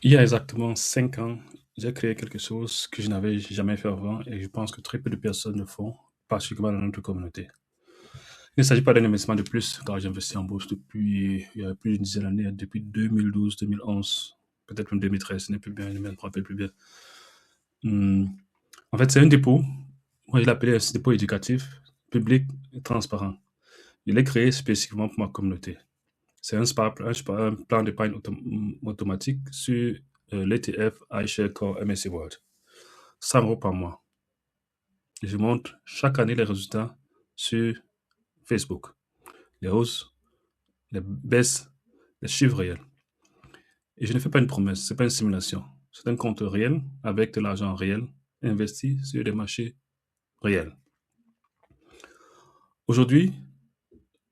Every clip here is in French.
Il y a exactement 5 ans, j'ai créé quelque chose que je n'avais jamais fait avant et je pense que très peu de personnes le font, particulièrement dans notre communauté. Il ne s'agit pas d'un investissement de plus, car j'investis en bourse depuis il y a plus d'une dizaine d'années, depuis 2012, 2011, peut-être même 2013, ce n'est plus bien, je ne me rappelle plus bien. Hum, En fait, c'est un dépôt, moi je l'appelais un dépôt éducatif, public et transparent. Je l'ai créé spécifiquement pour ma communauté. C'est un plan d'épargne automatique sur l'ETF iShare Core MSCI World. 100 euros par mois. Et je montre chaque année les résultats sur Facebook. Les hausses, les baisses, les chiffres réels. Et je ne fais pas une promesse, ce n'est pas une simulation. C'est un compte réel avec de l'argent réel investi sur des marchés réels. Aujourd'hui,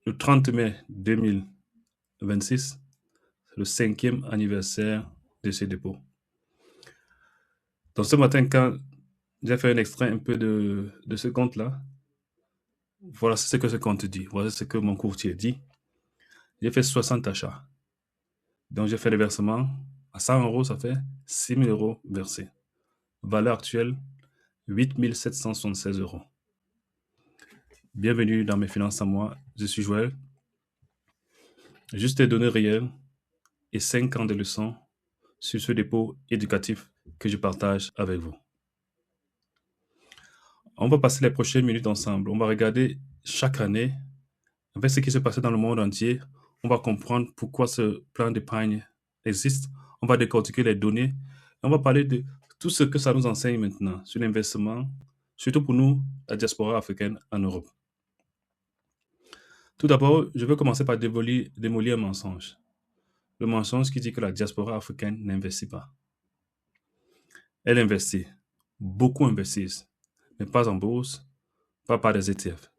le 30 mai 2026, c'est le 5e anniversaire de ces dépôts. Donc ce matin, quand j'ai fait un extrait un peu de ce compte-là, voilà ce que ce compte dit. Voilà ce que mon courtier dit. J'ai fait 60 achats. Donc j'ai fait le versement. À 100 euros, ça fait 6 000 euros versés. Valeur actuelle, 8 776 euros. Bienvenue dans mes finances à moi. Je suis Joël. Juste des données réelles et 5 ans de leçons sur ce dépôt éducatif que je partage avec vous. On va passer les prochaines minutes ensemble. On va regarder chaque année avec ce qui s'est passé dans le monde entier. On va comprendre pourquoi ce plan d'épargne existe. On va décortiquer les données. Et on va parler de tout ce que ça nous enseigne maintenant sur l'investissement, surtout pour nous, la diaspora africaine en Europe. Tout d'abord, je veux commencer par démolir un mensonge. Le mensonge qui dit que la diaspora africaine n'investit pas. Elle investit. Beaucoup investissent, mais pas en bourse, pas par des ETF.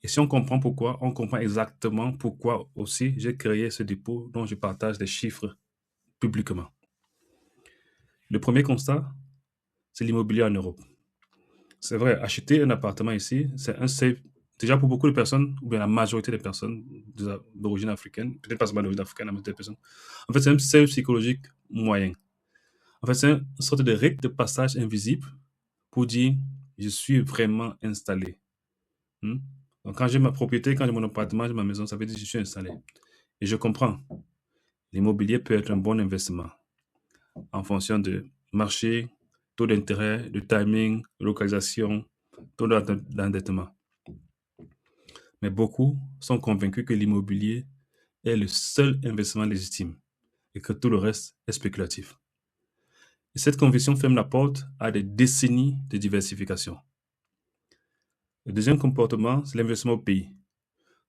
Et si on comprend pourquoi, on comprend exactement pourquoi aussi j'ai créé ce dépôt dont je partage les chiffres publiquement. Le premier constat, c'est l'immobilier en Europe. C'est vrai, acheter un appartement ici, c'est un safe. Déjà pour beaucoup de personnes, ou bien la majorité des personnes d'origine africaine, peut-être pas seulement d'origine africaine, la majorité des personnes, en fait, c'est un safe psychologique moyen. En fait, c'est une sorte de rite de passage invisible pour dire je suis vraiment installé. Hmm? Donc, quand j'ai ma propriété, quand j'ai mon appartement, j'ai ma maison, ça veut dire que je suis installé. Et je comprends. L'immobilier peut être un bon investissement en fonction de marché, taux d'intérêt, de timing, localisation, taux d'endettement. Mais beaucoup sont convaincus que l'immobilier est le seul investissement légitime et que tout le reste est spéculatif. Et cette conviction ferme la porte à des décennies de diversification. Le deuxième comportement, c'est l'investissement au pays.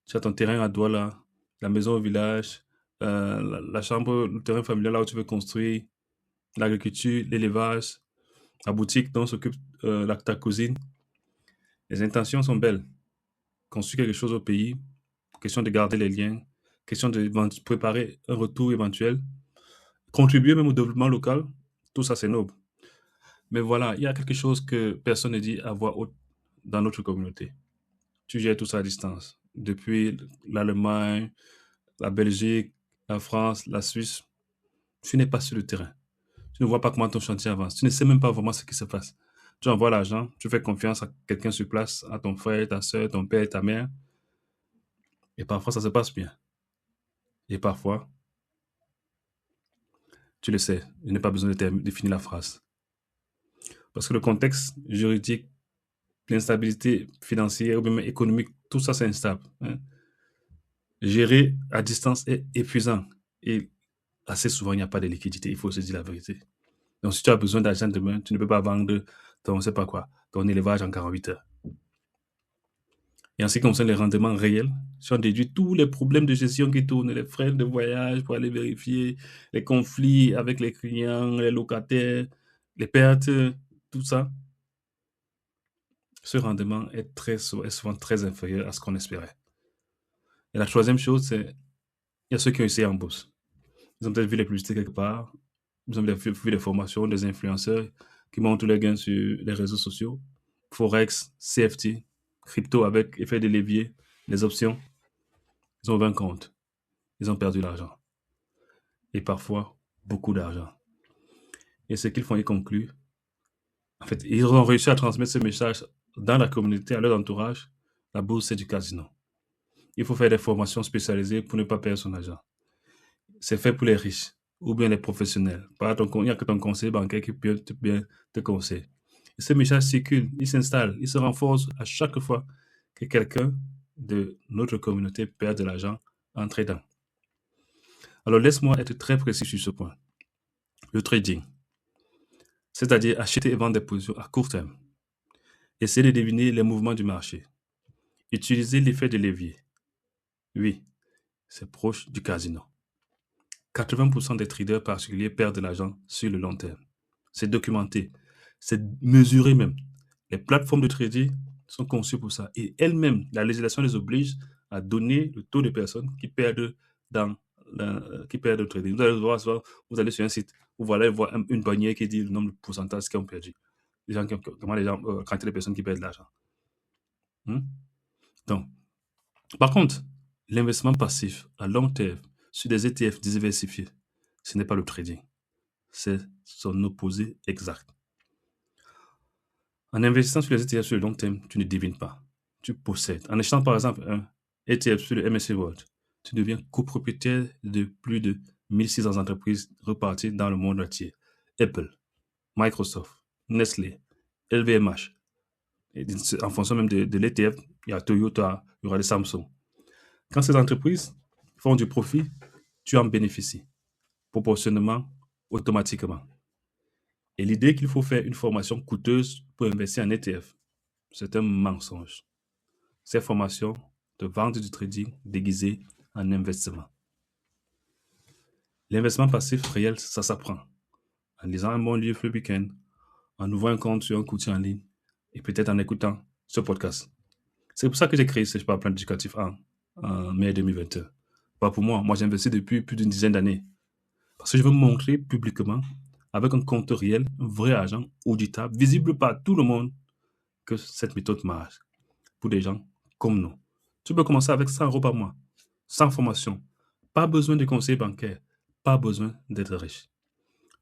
Tu as ton terrain à Douala, la maison au village, la chambre, le terrain familial là où tu veux construire, l'agriculture, l'élevage, la boutique dont s'occupe ta cousine. Les intentions sont belles. Construire quelque chose au pays, question de garder les liens, question de préparer un retour éventuel, contribuer même au développement local, tout ça c'est noble. Mais voilà, il y a quelque chose que personne ne dit à voix haute dans notre communauté. Tu gères tout ça à distance. Depuis l'Allemagne, la Belgique, la France, la Suisse, tu n'es pas sur le terrain. Tu ne vois pas comment ton chantier avance. Tu ne sais même pas vraiment ce qui se passe. Tu envoies l'argent, tu fais confiance à quelqu'un sur place, à ton frère, ta soeur, ton père, ta mère. Et parfois, ça se passe bien. Et parfois, tu le sais, je n'ai pas besoin de finir la phrase. Parce que le contexte juridique, l'instabilité financière ou même économique, tout ça, c'est instable. Hein. Gérer à distance est épuisant. Et assez souvent, il n'y a pas de liquidité. Il faut se dire la vérité. Donc, si tu as besoin d'argent demain, tu ne peux pas vendre ton, je sais pas quoi, ton élevage en 48 heures. Et en ce qui concerne les rendements réels, si on déduit tous les problèmes de gestion qui tournent, les frais de voyage pour aller vérifier, les conflits avec les clients, les locataires, les pertes, tout ça, ce rendement est souvent très inférieur à ce qu'on espérait. Et la troisième chose, c'est il y a ceux qui ont essayé en bourse. Ils ont peut-être vu les publicités quelque part, ils ont vu les formations des influenceurs qui montrent les gains sur les réseaux sociaux, Forex, CFT, crypto avec effet de levier, les options. Ils ont 20 comptes. Ils ont perdu l'argent. Et parfois, beaucoup d'argent. Et ce qu'ils font, ils concluent. En fait, ils ont réussi à transmettre ce message dans la communauté, à leur entourage. La bourse, c'est du casino. Il faut faire des formations spécialisées pour ne pas perdre son argent. C'est fait pour les riches ou bien les professionnels. Il n'y a que ton conseiller bancaire qui peut bien te conseiller. Et ce message circule, il s'installe, il se renforce à chaque fois que quelqu'un de notre communauté perd de l'argent en tradant. Alors laisse-moi être très précis sur ce point. Le trading, c'est-à-dire acheter et vendre des positions à court terme. Essayer de deviner les mouvements du marché. Utiliser l'effet de levier. Oui, c'est proche du casino. 80% des traders particuliers perdent de l'argent sur le long terme. C'est documenté, c'est mesuré même. Les plateformes de trading sont conçues pour ça. Et elles-mêmes, la législation les oblige à donner le taux de personnes qui perdent qui perdent au trading. Vous allez sur un site, vous allez voir une bannière qui dit le nombre de pourcentage qui ont perdu. Comment les gens, quantité de personnes qui perdent de l'argent. Donc, par contre, l'investissement passif à long terme sur des ETF diversifiés, ce n'est pas le trading. C'est son opposé exact. En investissant sur les ETF sur le long terme, tu ne devines pas. Tu possèdes. En achetant par exemple un ETF sur le MSCI World, tu deviens copropriétaire de plus de 1600 entreprises reparties dans le monde entier. Apple, Microsoft, Nestlé, LVMH. Et en fonction même de l'ETF, il y a Toyota, il y aura les Samsung. Quand ces entreprises font du profit, tu en bénéficies proportionnellement, automatiquement. Et l'idée qu'il faut faire une formation coûteuse pour investir en ETF, c'est un mensonge. Ces formations te vendent du trading déguisé en investissement. L'investissement passif réel, ça s'apprend. En lisant un bon livre le week-end, en ouvrant un compte sur un courtier en ligne et peut-être en écoutant ce podcast. C'est pour ça que j'ai créé ce plan éducatif en mai 2021. Pas pour moi. Moi, j'ai investi depuis plus d'une dizaine d'années. Parce que je veux montrer publiquement, avec un compte réel, un vrai argent auditable, visible par tout le monde, que cette méthode marche pour des gens comme nous. Tu peux commencer avec 100 € par mois, sans formation. Pas besoin de conseiller bancaire, pas besoin d'être riche.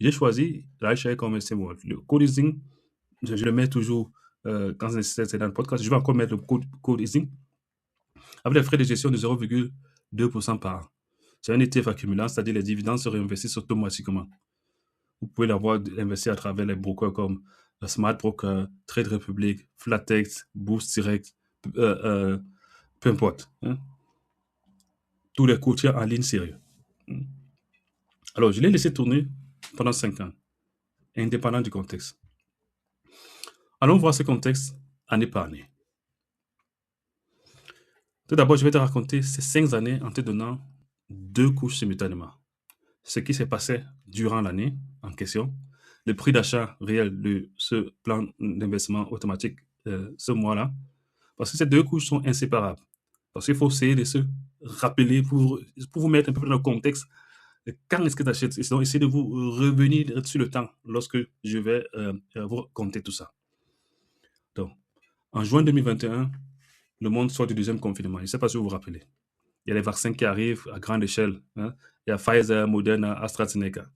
J'ai choisi l'iShare Commerce World. Le code easing, je le mets toujours quand c'est nécessaire, c'est dans le podcast. Je vais encore mettre le code easing avec les frais de gestion de 0,2% par an. C'est un ETF accumulant, c'est-à-dire les dividendes se réinvestissent automatiquement. Vous pouvez l'avoir investi à travers les brokers comme Smart Broker, Trade Republic, Flatex, Boost Direct, peu importe. Tous les courtiers en ligne sérieux. Alors, je l'ai laissé tourner pendant 5 ans, indépendant du contexte. Allons voir ce contexte année par année. Tout d'abord, je vais te raconter ces 5 années en te donnant 2 couches simultanément. Ce qui s'est passé durant l'année en question, le prix d'achat réel de ce plan d'investissement automatique ce mois-là, parce que ces 2 couches sont inséparables. Parce qu'il faut essayer de se rappeler pour vous mettre un peu dans le contexte. Quand est-ce que tu achètes? Donc, essayez de vous revenir sur le temps lorsque je vais vous raconter tout ça. Donc, en juin 2021, le monde sort du deuxième confinement. Je ne sais pas si vous vous rappelez. Il y a les vaccins qui arrivent à grande échelle. Il y a Pfizer, Moderna, AstraZeneca.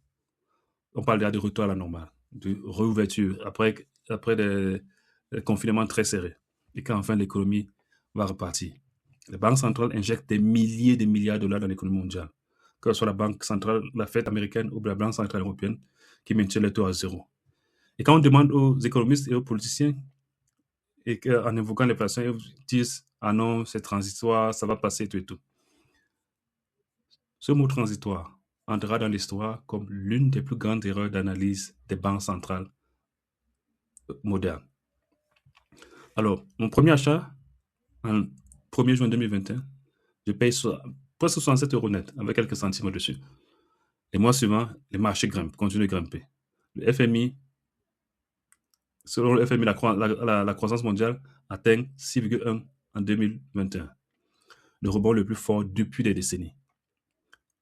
On parle déjà de retour à la normale, de réouverture après des confinements très serrés. Et quand enfin l'économie va repartir. Les banques centrales injectent des milliers de milliards de dollars dans l'économie mondiale, que ce soit la banque centrale, la Fed américaine ou la banque centrale européenne, qui maintient les taux à zéro. Et quand on demande aux économistes et aux politiciens, et qu'en invoquant les personnes, ils disent « Ah non, c'est transitoire, ça va passer, tout et tout ». Ce mot transitoire entrera dans l'histoire comme l'une des plus grandes erreurs d'analyse des banques centrales modernes. Alors, mon premier achat, en 1er juin 2021, je paye presque 67 € net, avec quelques centimes au-dessus. Les mois suivants, les marchés grimpent, continuent de grimper. Le FMI, selon le FMI, la croissance mondiale atteint 6,1 en 2021, le rebond le plus fort depuis des décennies.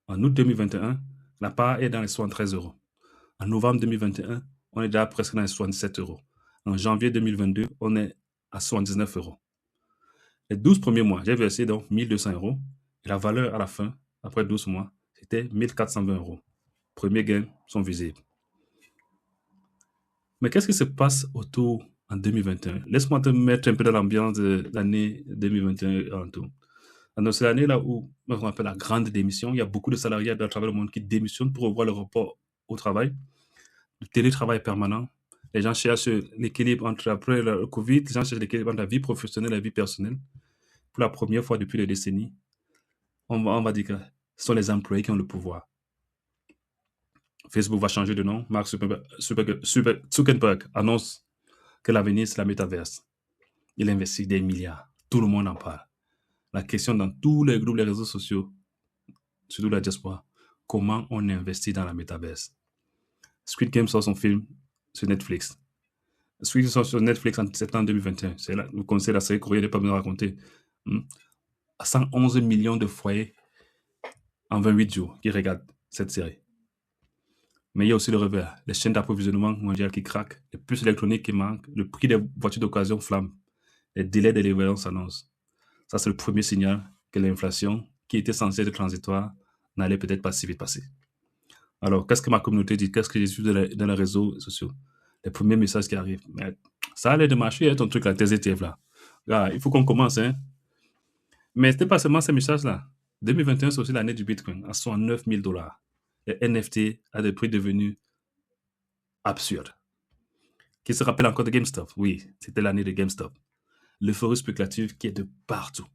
En août 2021, la part est dans les 73 €. En novembre 2021, on est déjà presque dans les 67 €. En janvier 2022, on est à 79 €. Les 12 premiers mois, j'ai versé donc 1200 € et la valeur à la fin, après 12 mois, c'était 1420 €. Premiers gains sont visibles. Mais qu'est-ce qui se passe autour en 2021? Laisse-moi te mettre un peu dans l'ambiance de l'année 2021 en tout. Alors, c'est l'année là où on appelle la grande démission. Il y a beaucoup de salariés à travers le monde qui démissionnent pour revoir le rapport au travail. Le télétravail permanent. Les gens cherchent l'équilibre entre, après le Covid, les gens cherchent l'équilibre entre la vie professionnelle et la vie personnelle. Pour la première fois depuis des décennies, on va dire que ce sont les employés qui ont le pouvoir. Facebook va changer de nom. Mark Zuckerberg annonce que l'avenir, c'est la métaverse. Il investit des milliards. Tout le monde en parle. La question dans tous les groupes, les réseaux sociaux, surtout la diaspora, comment on investit dans la métaverse. Squid Game sort son film sur Netflix. Squid Game sort sur Netflix en septembre 2021. C'est là, vous connaissez la série coréenne, je n'ai pas besoin de raconter. 111 millions de foyers en 28 jours qui regardent cette série. Mais il y a aussi le revers. Les chaînes d'approvisionnement mondiales qui craquent, les puces électroniques qui manquent, le prix des voitures d'occasion flamme, les délais de livraison s'annoncent. Ça, c'est le premier signal que l'inflation, qui était censée être transitoire, n'allait peut-être pas si vite passer. Alors, qu'est-ce que ma communauté dit? Qu'est-ce que j'ai su dans les réseaux sociaux? Les premiers messages qui arrivent. Mais ça allait de marcher, ton truc, là, tes ETF, là. Là, il faut qu'on commence, hein. Mais ce n'était pas seulement ces messages-là. 2021, c'est aussi l'année du Bitcoin, à 69 000 $. Les NFT à des prix devenus absurdes. Qui se rappelle encore de GameStop? Oui, c'était l'année de GameStop. L'euphorie spéculative qui est de partout.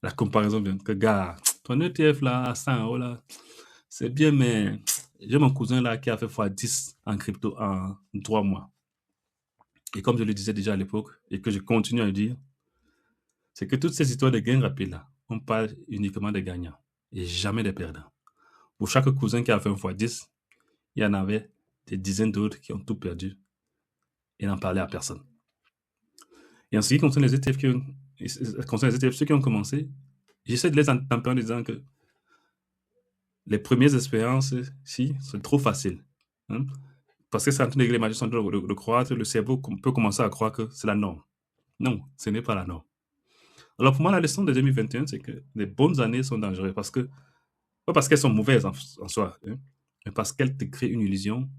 La comparaison vient que, gars, ton ETF là, à 100 €, là, c'est bien, mais j'ai mon cousin là qui a fait x10 en crypto en 3 mois. Et comme je le disais déjà à l'époque, et que je continue à le dire, c'est que toutes ces histoires de gains rapides là, on parle uniquement des gagnants et jamais des perdants. Pour chaque cousin qui a fait un x10, il y en avait des dizaines d'autres qui ont tout perdu et n'en parlaient à personne. Et en ce qui concerne les ETF, ceux qui ont commencé, j'essaie de les entendre en disant que les premières expériences, si, c'est trop facile. Hein? Parce que c'est en train de les magies sont en train de croître, le cerveau peut commencer à croire que c'est la norme. Non, ce n'est pas la norme. Alors pour moi, la leçon de 2021, c'est que les bonnes années sont dangereuses parce que, pas parce qu'elles sont mauvaises en soi, hein, mais parce qu'elles te créent une illusion,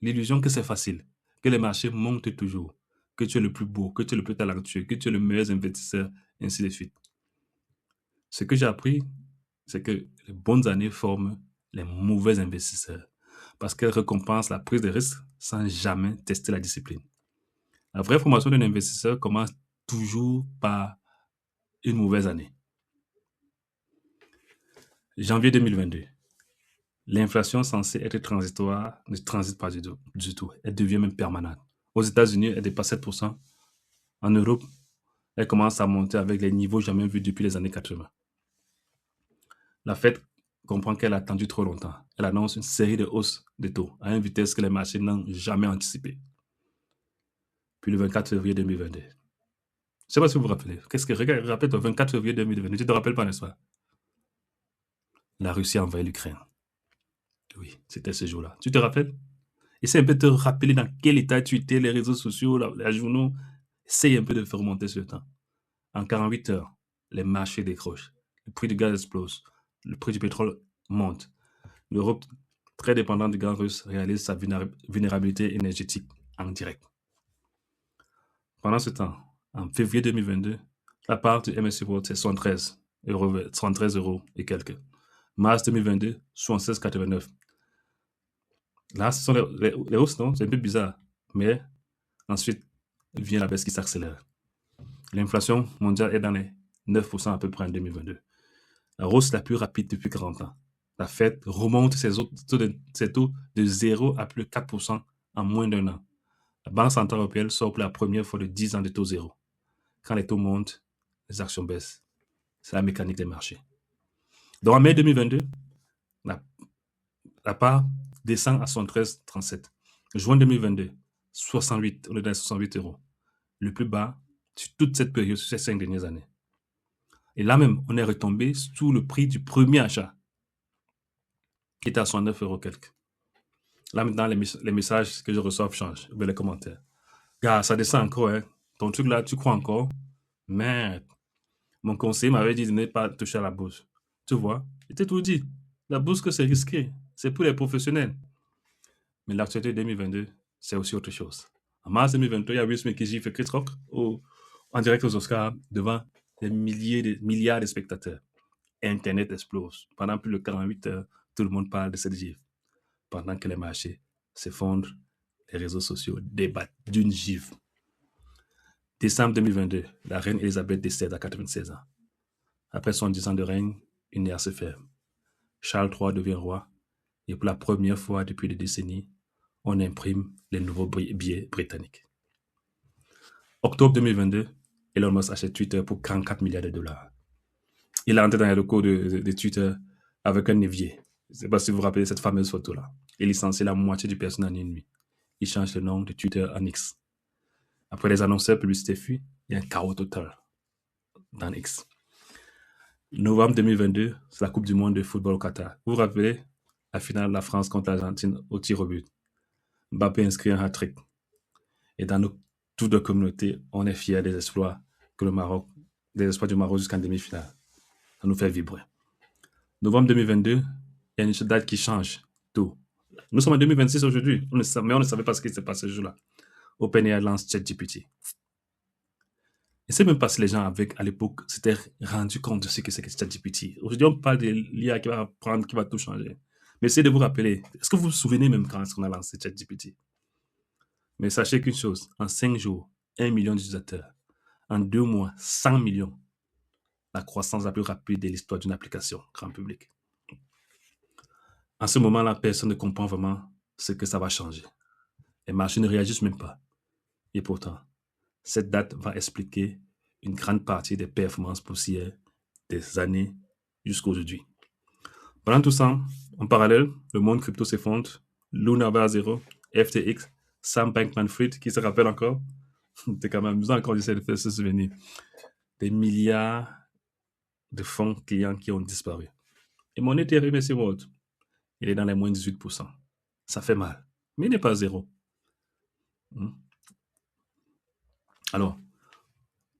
l'illusion que c'est facile, que les marchés montent toujours, que tu es le plus beau, que tu es le plus talentueux, que tu es le meilleur investisseur, et ainsi de suite. Ce que j'ai appris, c'est que les bonnes années forment les mauvais investisseurs parce qu'elles récompensent la prise de risque sans jamais tester la discipline. La vraie formation d'un investisseur commence toujours par une mauvaise année. Janvier 2022. L'inflation censée être transitoire ne transite pas du tout. Elle devient même permanente. Aux États-Unis, elle dépasse 7%. En Europe, elle commence à monter avec les niveaux jamais vus depuis les années 80. La Fed comprend qu'elle a attendu trop longtemps. Elle annonce une série de hausses de taux à une vitesse que les marchés n'ont jamais anticipée. Puis le 24 février 2022. Je ne sais pas si vous vous rappelez. Rappelle-toi, 24 février 2022. Tu ne te rappelles pas, n'est-ce pas? La Russie a envahi l'Ukraine. Oui, c'était ce jour-là. Tu te rappelles? Essaye un peu de te rappeler dans quel état tu étais, les réseaux sociaux, les journaux. Essaye un peu de faire remonter ce temps. En 48 heures, les marchés décrochent. Le prix du gaz explose. Le prix du pétrole monte. L'Europe, très dépendante du gaz russe, réalise sa vulnérabilité énergétique en direct. Pendant ce temps, en février 2022, la part du MSCI World, c'est 73 euros et quelques. Mars 2022, 76,89. Là, ce sont les hausses, non? C'est un peu bizarre. Mais ensuite, vient la baisse qui s'accélère. L'inflation mondiale est dans les 9% à peu près en 2022. La hausse la plus rapide depuis 40 ans. La Fed remonte ses taux de 0 à plus de 4% en moins d'un an. La Banque centrale européenne sort pour la première fois de 10 ans de taux zéro. Quand les taux montent, les actions baissent. C'est la mécanique des marchés. Donc en mai 2022, la part descend à 73,37. Juin 2022, 68, on est dans 68 euros. Le plus bas sur toute cette période, sur ces 5 dernières années. Et là même, on est retombé sous le prix du premier achat, qui était à 69 euros quelques. Là maintenant, les messages que je reçois changent, ou bien les commentaires. Gars, ça descend encore, hein. Ton truc là, tu crois encore? Merde. Mon conseiller m'avait dit de ne pas toucher à la bourse. Tu vois, je t'ai tout dit. La bourse, que c'est risqué. C'est pour les professionnels. Mais l'actualité 2022, c'est aussi autre chose. En mars 2022, il y a Will Smith qui gifle Chris Rock en direct aux Oscars devant des milliards de spectateurs. Internet explose. Pendant plus de 48 heures, tout le monde parle de cette gifle. Pendant que les marchés s'effondrent, les réseaux sociaux débattent d'une gifle. Décembre 2022, la reine Elisabeth décède à 96 ans. Après son 10 ans de règne, une ère se ferme. Charles III devient roi et pour la première fois depuis des décennies, on imprime les nouveaux billets britanniques. Octobre 2022, Elon Musk achète Twitter pour 44 milliards de dollars. Il est entré dans les locaux de Twitter avec un évier. Je ne sais pas si vous vous rappelez cette fameuse photo-là. Il licencie la moitié du personnel en une nuit. Il change le nom de Twitter en X. Après les annonceurs, publicité fuient, il y a un chaos total dans X. Novembre 2022, c'est la Coupe du monde de football au Qatar. Vous vous rappelez la finale de la France contre l'Argentine au tir au but. Mbappé inscrit un hat-trick. Et dans toute notre communauté, on est fiers des exploits du Maroc jusqu'en demi-finale. Ça nous fait vibrer. Novembre 2022, il y a une date qui change tout. Nous sommes en 2026 aujourd'hui, mais on ne savait pas ce qui s'est passé ce jour-là. OpenAI lance ChatGPT. Et c'est même pas si les gens à l'époque s'étaient rendus compte de ce que c'est que ChatGPT. Aujourd'hui, on parle de l'IA qui va apprendre, qui va tout changer. Mais essayez de vous rappeler, est-ce que vous vous souvenez même quand est-ce qu'on a lancé ChatGPT? Mais sachez qu'une chose, en 5 jours, 1 million d'utilisateurs. En 2 mois, 100 millions. La croissance la plus rapide de l'histoire d'une application grand public. En ce moment-là, personne ne comprend vraiment ce que ça va changer. Les marchés ne réagissent même pas. Et pourtant, cette date va expliquer une grande partie des performances boursières des années jusqu'à aujourd'hui. Pendant tout ça, en parallèle, le monde crypto s'effondre, Luna va à zéro, FTX, Sam Bankman-Fried, qui se rappelle encore, c'est quand même amusant quand j'essaie de faire ce souvenir, des milliards de fonds clients qui ont disparu. Et mon Ethereum et World, il est dans les moins 18%. Ça fait mal, mais il n'est pas zéro. Alors,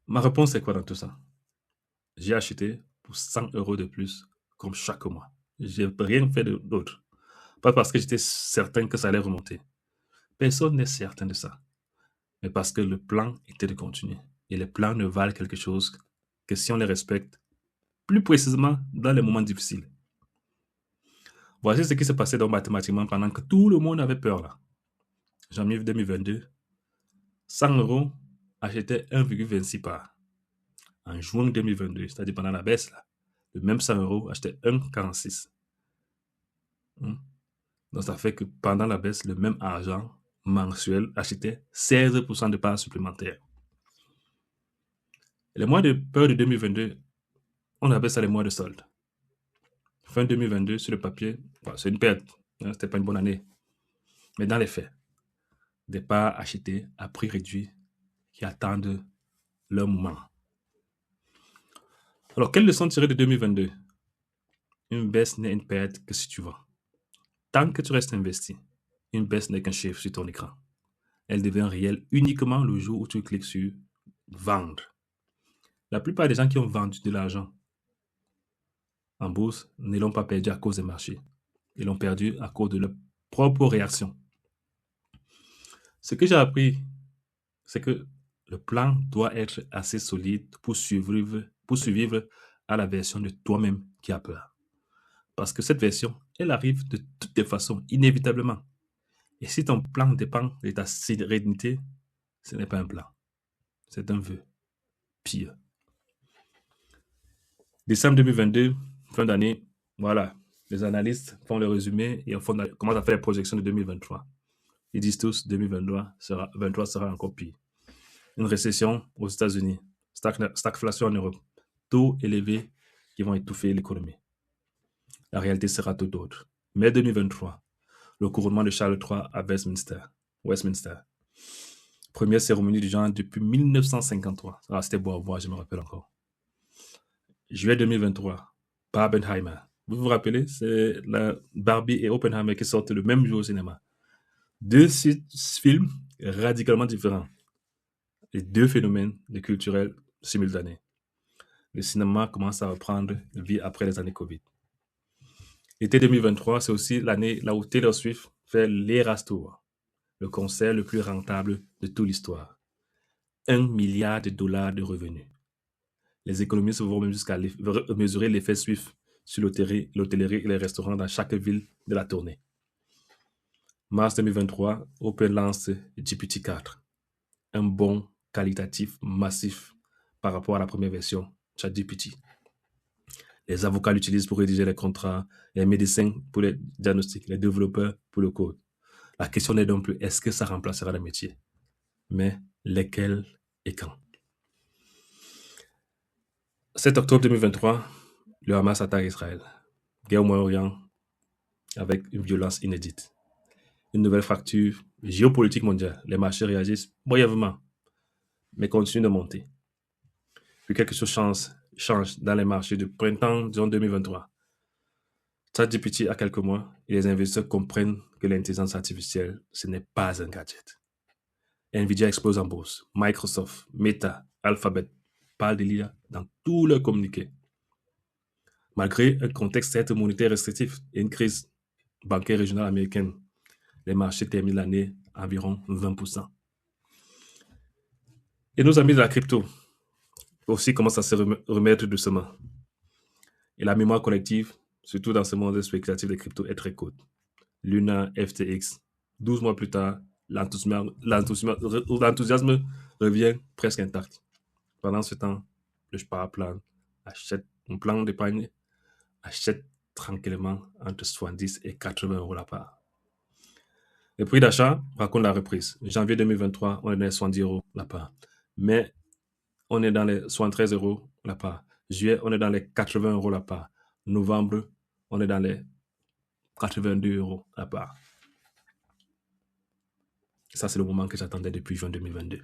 ma réponse est quoi dans tout ça? J'ai acheté pour 100 € de plus, comme chaque mois. J'ai rien fait d'autre. Pas parce que j'étais certain que ça allait remonter. Personne n'est certain de ça. Mais parce que le plan était de continuer. Et les plans ne valent quelque chose que si on les respecte, plus précisément dans les moments difficiles. Voici ce qui s'est passé donc mathématiquement pendant que tout le monde avait peur là. Janvier 2022, 100 € achetaient 1,26 par. En juin 2022, c'est-à-dire pendant la baisse là, le même 100 € achetait 1,46. Donc ça fait que pendant la baisse, le même argent mensuel achetait 16% de parts supplémentaires. Les mois de peur de 2022, on appelle ça les mois de solde. Fin 2022, sur le papier, c'est une perte. C'était pas une bonne année. Mais dans les faits, des parts achetées à prix réduit qui attendent leur moment. Alors, quelle leçon tirer de 2022? Une baisse n'est une perte que si tu vends. Tant que tu restes investi, une baisse n'est qu'un chiffre sur ton écran. Elle devient réelle uniquement le jour où tu cliques sur vendre. La plupart des gens qui ont vendu de l'argent en bourse ne l'ont pas perdu à cause des marchés. Ils l'ont perdu à cause de leur propre réaction. Ce que j'ai appris, c'est que le plan doit être assez solide pour survivre à la version de toi-même qui a peur. Parce que cette version, elle arrive de toutes les façons, inévitablement. Et si ton plan dépend de ta sérénité, ce n'est pas un plan. C'est un vœu. Pire. Décembre 2022, fin d'année, voilà. Les analystes font le résumé et commencent à faire les projections de 2023. Ils disent tous 2023 sera encore pire. Une récession aux États-Unis, stagflation en Europe, taux élevés qui vont étouffer l'économie. La réalité sera tout autre. Mai 2023, le couronnement de Charles III à Westminster. Première cérémonie du genre depuis 1953. Ah, c'était beau à voir, je me rappelle encore. Juillet 2023, Barbenheimer. Vous vous rappelez, c'est la Barbie et Oppenheimer qui sortent le même jour au cinéma. 2 films radicalement différents. Et 2 phénomènes culturels simultanés. Le cinéma commence à reprendre vie après les années Covid. L'été 2023, c'est aussi l'année là où Taylor Swift fait l'Eras Tour, le concert le plus rentable de toute l'histoire. 1 milliard de dollars de revenus. Les économistes vont même jusqu'à mesurer l'effet SWIFT sur l'hôtellerie et les restaurants dans chaque ville de la tournée. Mars 2023, Open lance GPT-4, un bond qualitatif massif par rapport à la première version, ChatGPT. Les avocats l'utilisent pour rédiger les contrats, les médecins pour les diagnostics, les développeurs pour le code. La question n'est donc plus est-ce que ça remplacera les métiers, mais lesquels et quand. 7 octobre 2023, le Hamas attaque Israël. Guerre au Moyen-Orient avec une violence inédite. Une nouvelle fracture géopolitique mondiale. Les marchés réagissent brièvement, mais continuent de monter. Puis quelque chose change dans les marchés du printemps 2023. ChatGPT a quelques mois et les investisseurs comprennent que l'intelligence artificielle, ce n'est pas un gadget. Nvidia explose en bourse. Microsoft, Meta, Alphabet parlent de l'IA dans tous leurs communiqués. Malgré un contexte certes monétaire restrictif et une crise bancaire régionale américaine, les marchés terminent l'année à environ 20%. Et nos amis de la crypto aussi commencent à se remettre doucement. Et la mémoire collective, surtout dans ce monde spéculatif des cryptos, est très courte. Luna, FTX, 12 mois plus tard, l'enthousiasme revient presque intact. Pendant ce temps, le sparplan achète un plan d'épargne, achète tranquillement entre 70 et 80 euros la part. Le prix d'achat raconte la reprise. Janvier 2023, on est dans les 70 euros la part. Mais on est dans les 73 euros la part. Juillet, on est dans les 80 euros la part. Novembre, on est dans les 82 euros la part. Ça, c'est le moment que j'attendais depuis juin 2022.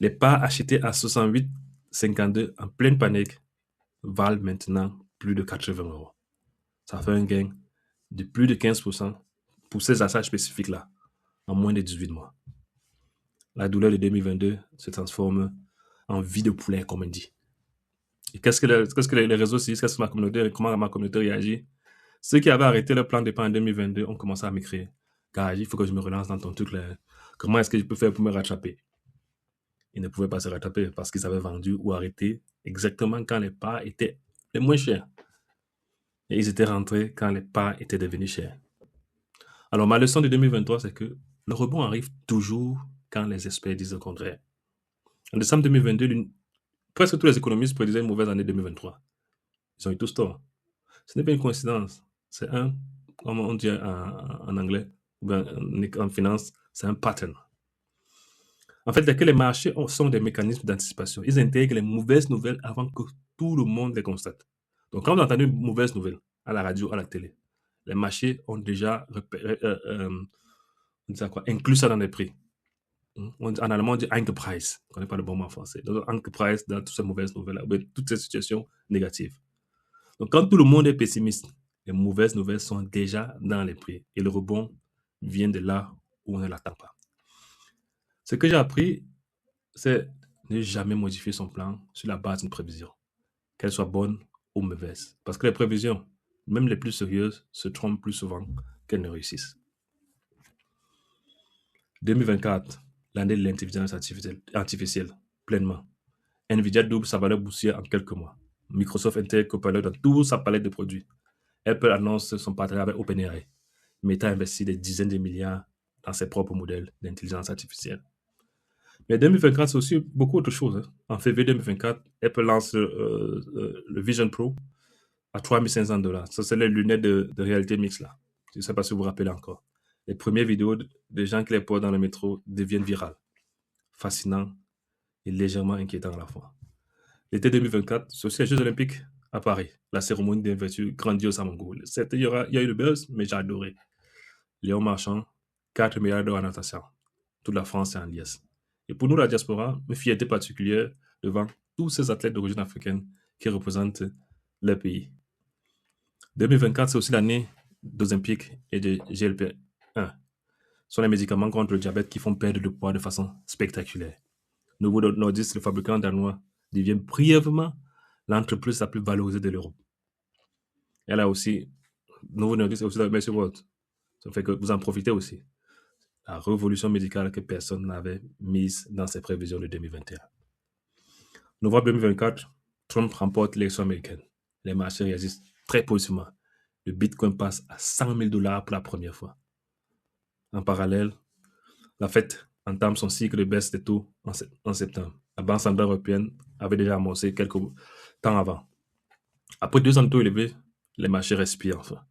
Les parts achetées à 68,52 en pleine panique valent maintenant plus de 80 euros. Ça fait un gain de plus de 15% pour ces achats spécifiques-là en moins de 18 mois. La douleur de 2022 se transforme en vie de poulet, comme on dit. Et qu'est-ce que les réseaux disent, comment ma communauté réagit? Ceux qui avaient arrêté leur plan d'épargne en 2022 ont commencé à m'écrire. Car il faut que je me relance dans ton truc là. Comment est-ce que je peux faire pour me rattraper? Ils ne pouvaient pas se rattraper parce qu'ils avaient vendu ou arrêté exactement quand les parts étaient les moins chères. Et ils étaient rentrés quand les parts étaient devenues chères. Alors, ma leçon de 2023, c'est que le rebond arrive toujours quand les experts disent le contraire. En décembre 2022, presque tous les économistes prédisaient une mauvaise année 2023. Ils ont eu tous tort. Ce n'est pas une coïncidence. C'est comme on dit en anglais, ou bien en finance, c'est un pattern. En fait, les marchés sont des mécanismes d'anticipation. Ils intègrent les mauvaises nouvelles avant que tout le monde les constate. Donc, quand vous entendez une mauvaise nouvelle à la radio, à la télé, les marchés ont déjà inclus ça dans les prix. En allemand, on dit Eingepreis. Je ne connais pas le bon mot en français. Donc, Eingepreis dans toutes ces mauvaises nouvelles, toutes ces situations négatives. Donc, quand tout le monde est pessimiste, les mauvaises nouvelles sont déjà dans les prix. Et le rebond vient de là où on ne l'attend pas. Ce que j'ai appris, c'est ne jamais modifier son plan sur la base d'une prévision, qu'elle soit bonne ou mauvaise. Parce que les prévisions, même les plus sérieuses, se trompent plus souvent qu'elles ne réussissent. 2024, l'année de l'intelligence artificielle, pleinement. Nvidia double sa valeur boursière en quelques mois. Microsoft intègre Copilot dans toute sa palette de produits. Apple annonce son partenariat avec OpenAI. Meta investit des dizaines de milliards dans ses propres modèles d'intelligence artificielle. Mais 2024, c'est aussi beaucoup autre chose. En février 2024, Apple lance le Vision Pro à 3500 $. Ça, c'est les lunettes de réalité mixte là. Je ne sais pas si vous vous rappelez encore. Les premières vidéos de gens qui les portent dans le métro deviennent virales. Fascinant et légèrement inquiétant à la fois. L'été 2024, c'est aussi les Jeux Olympiques à Paris. La cérémonie d'investiture grandiose à Mongoul. Il y a eu le buzz, mais j'ai adoré. Léon Marchand, 4 milliards d'euros en natation. Toute la France est en liesse. Et pour nous, la diaspora, une fierté particulière devant tous ces athlètes d'origine africaine qui représentent leur pays. 2024, c'est aussi l'année d'Ozempic et de GLP-1. Ce sont les médicaments contre le diabète qui font perdre du poids de façon spectaculaire. Novo Nordisk, le fabricant danois, devient brièvement l'entreprise la plus valorisée de l'Europe. Elle a aussi, Novo Nordisk a aussi la Mercy World. Ça fait que vous en profitez aussi. La révolution médicale que personne n'avait mise dans ses prévisions de 2021. Novembre 2024, Trump remporte l'élection américaine. Les marchés réagissent très positivement. Le Bitcoin passe à 100 000 $ pour la première fois. En parallèle, la Fed entame son cycle de baisse des taux en septembre. La Banque centrale européenne avait déjà amorcé quelques temps avant. Après 2 ans de taux élevés, les marchés respirent enfin.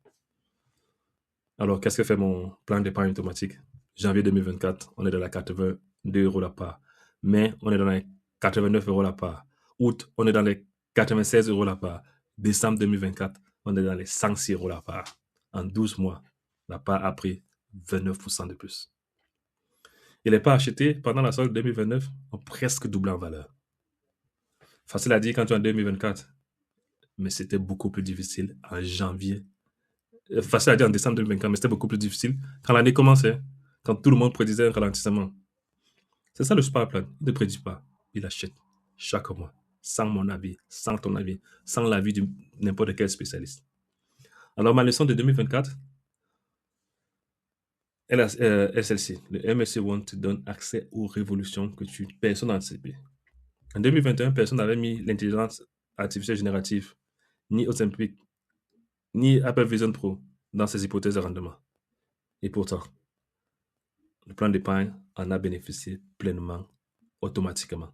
Alors, qu'est-ce que fait mon plan d'épargne automatique? Janvier 2024, on est dans la 82 € la part. Mai, on est dans les 89 € la part. Août, on est dans les 96 € la part. Décembre 2024, on est dans les 106 € la part. En 12 mois, la part a pris 29% de plus. Et les parts achetées pendant la solde 2029 ont presque doublé en valeur. Facile à dire quand tu es en 2024, mais c'était beaucoup plus difficile en janvier. Facile à dire en décembre 2024, mais c'était beaucoup plus difficile quand l'année commençait, quand tout le monde prédisait un ralentissement. C'est ça le smart plan. Il ne prédit pas, il achète chaque mois, sans mon avis, sans ton avis, sans l'avis de n'importe quel spécialiste. Alors, ma leçon de 2024 est celle-ci. Le MSCI One te donne accès aux révolutions que personne n'a anticipées. En 2021, personne n'avait mis l'intelligence artificielle générative, ni Ozempic, ni Apple Vision Pro dans ses hypothèses de rendement. Et pourtant, le plan d'épargne en a bénéficié pleinement, automatiquement,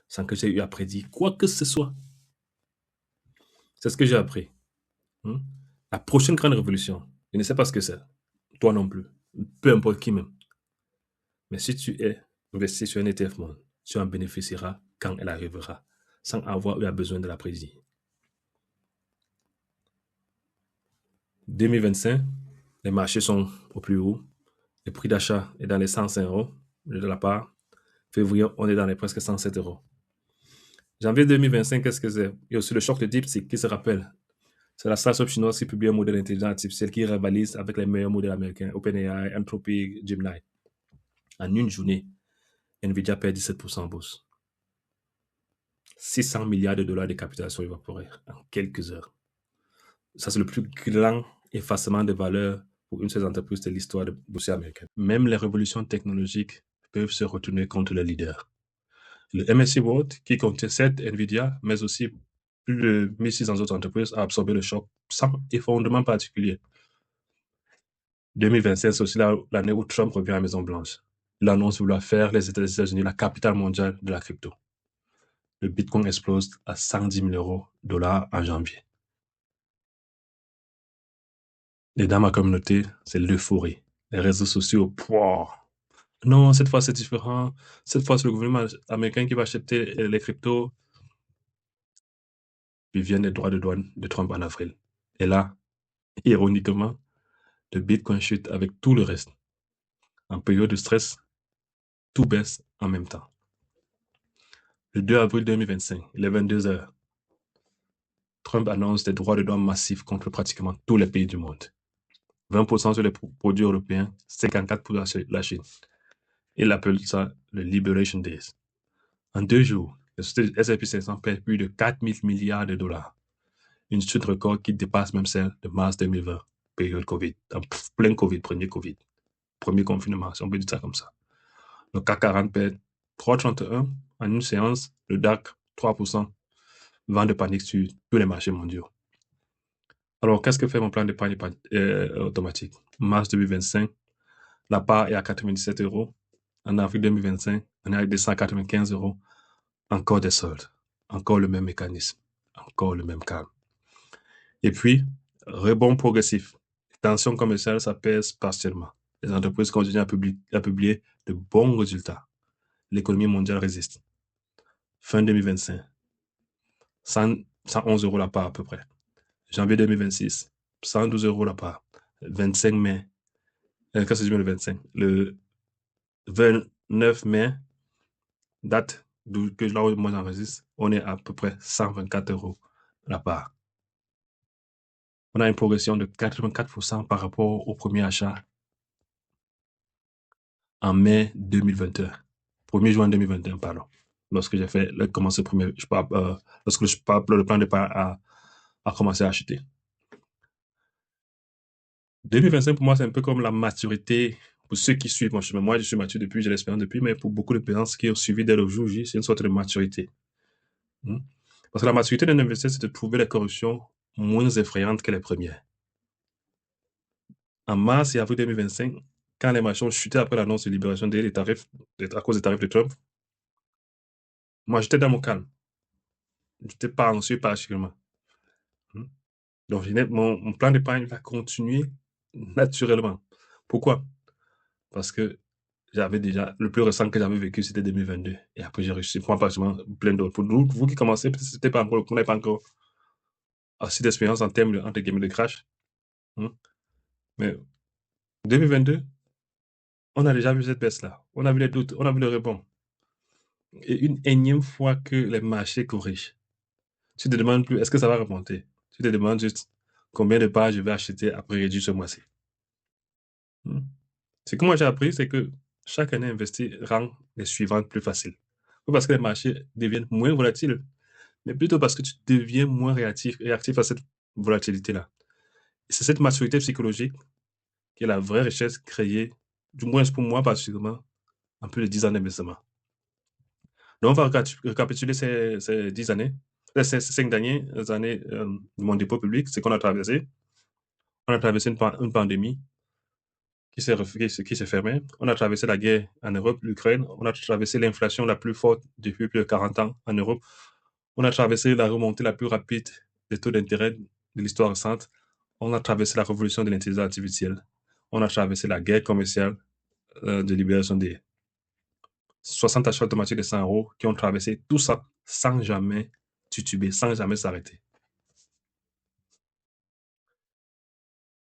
sans que j'ai eu à prédire quoi que ce soit. C'est ce que j'ai appris. La prochaine grande révolution, je ne sais pas ce que c'est, toi non plus, peu importe qui même. Mais si tu es investi sur un ETF Monde, tu en bénéficieras quand elle arrivera, sans avoir eu besoin de la prédire. 2025, les marchés sont au plus haut. Le prix d'achat est dans les 105 € de la part. Février, on est dans les presque 107 €. Janvier 2025, qu'est-ce que c'est? Il y a aussi le choc de DeepSeek qui se rappelle. C'est la startup chinoise qui publie un modèle d'intelligence artificielle qui rivalise avec les meilleurs modèles américains, OpenAI, Anthropic, Gemini. En une journée, Nvidia perd 17% en bourse. 600 milliards de dollars de capitalisation évaporée en quelques heures. Ça, c'est le plus grand effacement de valeur pour une seule entreprise de l'histoire de bourse américaine. Même les révolutions technologiques peuvent se retourner contre le leader. Le MSCI World, qui contient 7 Nvidia, mais aussi plus de 1600 autres entreprises, a absorbé le choc sans effondrement particulier. 2025, c'est aussi l'année où Trump revient à la Maison-Blanche. Il annonce vouloir faire les États-Unis la capitale mondiale de la crypto. Le Bitcoin explose à 110 000 $ en janvier. Et dans ma communauté, c'est l'euphorie. Les réseaux sociaux, non, cette fois c'est différent. Cette fois c'est le gouvernement américain qui va acheter les cryptos. Puis viennent les droits de douane de Trump en avril. Et là, ironiquement, le Bitcoin chute avec tout le reste. En période de stress, tout baisse en même temps. Le 2 avril 2025, il est 22 h. Trump annonce des droits de douane massifs contre pratiquement tous les pays du monde. 20% sur les produits européens, 54% pour la Chine. Il appelle ça le Liberation Days. En 2 jours, la société S&P 500 perd plus de 4 000 milliards de dollars. Une chute record qui dépasse même celle de mars 2020, période Covid, en plein Covid, premier confinement, si on peut dire ça comme ça. Le CAC 40 perd 3,31 en une séance, le DAC 3%, vent de panique sur tous les marchés mondiaux. Alors, qu'est-ce que fait mon plan d'épargne automatique? Mars 2025, la part est à 97 €. En avril 2025, on est à 295 €. Encore des soldes, encore le même mécanisme, encore le même calme. Et puis, rebond progressif. Tension commerciale, ça pèse partiellement. Les entreprises continuent à publier de bons résultats. L'économie mondiale résiste. Fin 2025, 111 € la part à peu près. Janvier 2026, 112 € la part. 25 mai, qu'est-ce que je dis le 25? Le 29 mai, date que là où moi j'enregistre, on est à peu près 124 € la part. On a une progression de 84% par rapport au premier achat en mai 2021. 1er juin 2021, pardon. Lorsque j'ai fait commencé lorsque le plan d'épargne a commencé à acheter. 2025, pour moi, c'est un peu comme la maturité pour ceux qui suivent mon chemin. Moi, je suis mature depuis, j'ai l'expérience depuis, mais pour beaucoup de personnes qui ont suivi dès le jour J, c'est une sorte de maturité. Hmm. Parce que la maturité d'un investisseur, c'est de trouver les corruptions moins effrayantes que les premières. En mars et avril 2025, quand les marchés ont chuté après l'annonce de libération des tarifs, à cause des tarifs de Trump, moi, j'étais dans mon calme. Je n'étais pas anxieux particulièrement. Hmm. Donc, mon plan d'épargne va continuer naturellement. Pourquoi? Parce que j'avais déjà, le plus récent que j'avais vécu, c'était 2022. Et après, j'ai réussi, moi, pratiquement plein d'autres. Pour vous qui commencez, peut-être que c'était pas encore, vous n'avez pas encore assez d'expérience en termes de, entre guillemets, de crash. Hmm. Mais 2022, on a déjà vu cette baisse-là. On a vu les doutes, on a vu le rebond. Et une énième fois que les marchés corrigent, tu te demandes plus, est-ce que ça va remonter? Tu te demandes juste combien de parts je vais acheter après réduire ce mois-ci. Hmm. Ce que moi j'ai appris, c'est que chaque année investie rend les suivantes plus faciles. Pas parce que les marchés deviennent moins volatiles, mais plutôt parce que tu deviens moins réactif à cette volatilité-là. Et c'est cette maturité psychologique qui est la vraie richesse créée, du moins pour moi particulièrement, en plus de 10 ans d'investissement. Donc, on va récapituler ces 10 années, ces 5 dernières années de mon dépôt public, c'est qu'on a traversé. On a traversé une pandémie qui s'est fermée. On a traversé la guerre en Europe, l'Ukraine. On a traversé l'inflation la plus forte depuis plus de 40 ans en Europe. On a traversé la remontée la plus rapide des taux d'intérêt de l'histoire récente. On a traversé la révolution de l'intelligence artificielle. On a traversé la guerre commerciale de libération des 60 achats automatiques de 100 euros qui ont traversé tout ça sans jamais tituber, sans jamais s'arrêter.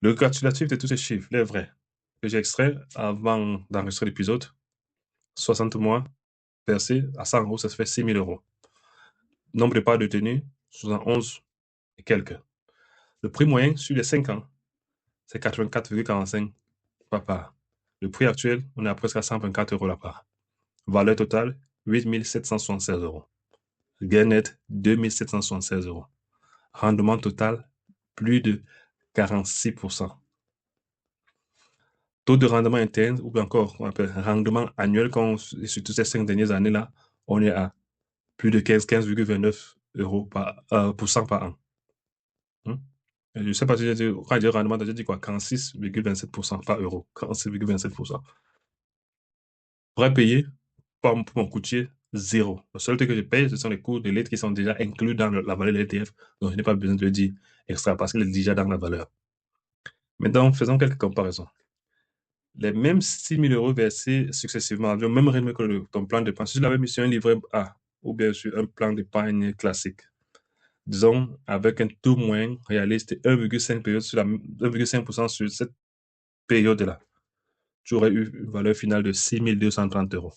Le récapitulatif de tous ces chiffres, les vrais, que j'ai extraits avant d'enregistrer l'épisode, 60 mois versés à 100 euros, ça se fait 6 000 euros. Nombre de parts détenues, 71 et quelques. Le prix moyen sur les 5 ans, c'est 84,45 par part. Le prix actuel, on est à presque à 124 euros la part. Valeur totale, 8 776 euros. Gain net, 2 776 euros. Rendement total, plus de 46%. Taux de rendement interne, ou bien encore, on appelle rendement annuel, sur toutes ces 5 dernières années-là, on est à plus de 15,29 euros pour cent par an. Je ne sais pas si j'ai dit, quand j'ai dit rendement, j'ai dit quoi? 46,27% par euro. 46,27%. Vrai payé, pour mon coûtier, zéro. Le seul truc que je paye, ce sont les coûts de l'aide qui sont déjà inclus dans la valeur de l'ETF. Donc, je n'ai pas besoin de le dire extra parce qu'il est déjà dans la valeur. Maintenant, faisons quelques comparaisons. Les mêmes 6 000 euros versés successivement, le même rythme que ton plan d'épargne, si je l'avais mis sur un livret A ou bien sur un plan d'épargne classique, disons avec un taux moyen réaliste 1,5% sur cette période-là, tu aurais eu une valeur finale de 6 230 euros.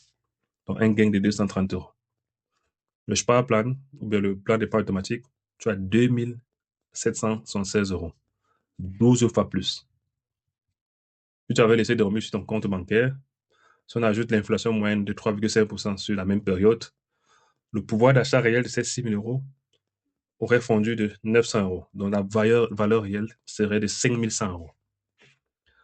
Donc un gain de 230 euros. Le Spar Plan, ou bien le plan d'épargne automatique, tu as 2 776 euros. 12 fois plus. Si tu avais laissé dormir sur ton compte bancaire, si on ajoute l'inflation moyenne de 3,5% sur la même période, le pouvoir d'achat réel de ces 6 000 euros aurait fondu de 900 euros. Donc la valeur réelle serait de 5 100 euros.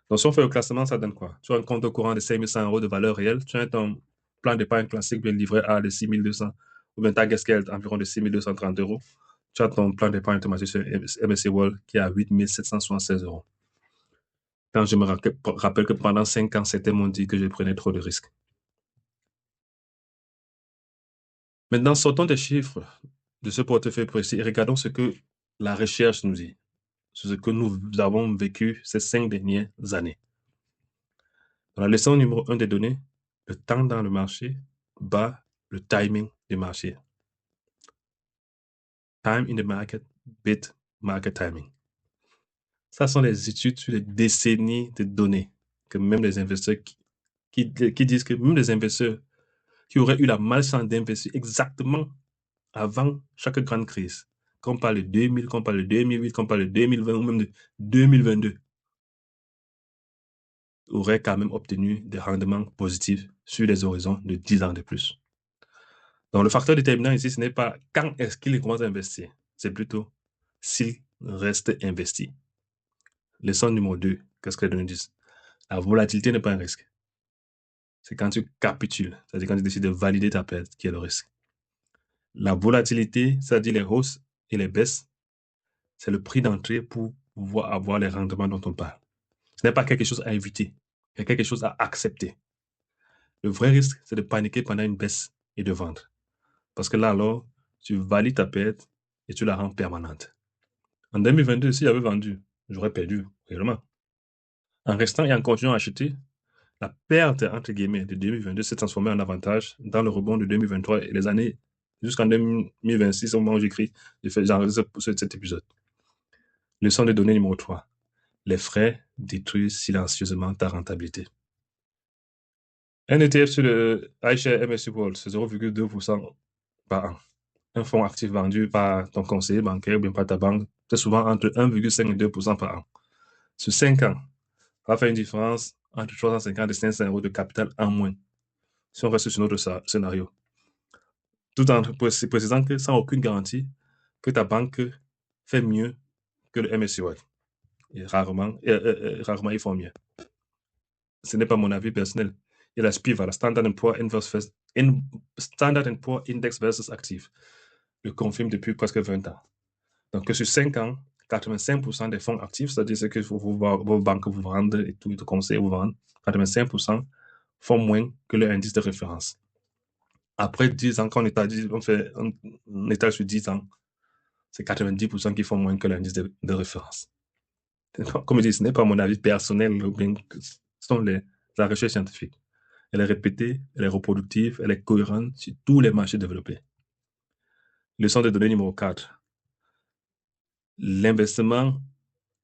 Donc si on fait le classement, ça donne quoi? Tu as un compte courant de 5 100 euros de valeur réelle, tu as ton plan d'épargne classique bien livré à de 6 200, ou bien ta gasquette environ de 6 230 euros. Tu as ton plan d'épargne automatique sur MSC World qui est à 8 776 euros. Quand je me rappelle que pendant 5 ans, c'était mon dit que je prenais trop de risques. Maintenant, sortons des chiffres de ce portefeuille précis et regardons ce que la recherche nous dit, ce que nous avons vécu ces 5 dernières années. Dans la leçon numéro 1 des données, le temps dans le marché bat le timing du marché. Time in the market beat market timing. Ça sont les études sur les décennies de données que même les investisseurs qui disent que même les investisseurs qui auraient eu la malchance d'investir exactement avant chaque grande crise, qu'on parle de 2000, qu'on parle de 2008, qu'on parle de 2020 ou même de 2022, auraient quand même obtenu des rendements positifs sur les horizons de 10 ans de plus. Donc, le facteur déterminant ici, ce n'est pas quand est-ce qu'il commence à investir, c'est plutôt s'il reste investi. Leçon numéro 2. Qu'est-ce que les données disent? La volatilité n'est pas un risque. C'est quand tu capitules, c'est-à-dire quand tu décides de valider ta perte, qui est le risque. La volatilité, c'est-à-dire les hausses et les baisses, c'est le prix d'entrée pour pouvoir avoir les rendements dont on parle. Ce n'est pas quelque chose à éviter, c'est quelque chose à accepter. Le vrai risque, c'est de paniquer pendant une baisse et de vendre. Parce que là, alors, tu valides ta perte et tu la rends permanente. En 2022, si j'avais vendu, j'aurais perdu réellement. En restant et en continuant à acheter, la perte, entre guillemets, de 2022 s'est transformée en avantage dans le rebond de 2023 et les années jusqu'en 2026, au moment où j'enregistre cet épisode. Leçon de données numéro 3. Les frais détruisent silencieusement ta rentabilité. Un ETF sur le iShares MSCI World, c'est 0,2% par an. Un fonds actif vendu par ton conseiller bancaire ou bien par ta banque, c'est souvent entre 1,5 et 2% par an. Sur 5 ans, ça va faire une différence entre 350 et 500 euros de capital en moins, si on reste sur notre scénario. Tout en précisant que sans aucune garantie, que ta banque fait mieux que le MSCI World. Et rarement, ils font mieux. Ce n'est pas mon avis personnel. Et la SPIV, la Standard Poor's Index versus Active, le confirme depuis presque 20 ans. Donc, sur 5 ans, 85% des fonds actifs, c'est-à-dire ce que vos banques vous vendent et tout, les conseils vous vendent, 85% font moins que le indice de référence. Après 10 ans, quand on fait un état sur 10 ans, c'est 90% qui font moins que l'indice de référence. Comme je dis, ce n'est pas mon avis personnel, ce sont la recherche scientifique. Elle est répétée, elle est reproductive, elle est cohérente sur tous les marchés développés. Leçon de données numéro 4. L'investissement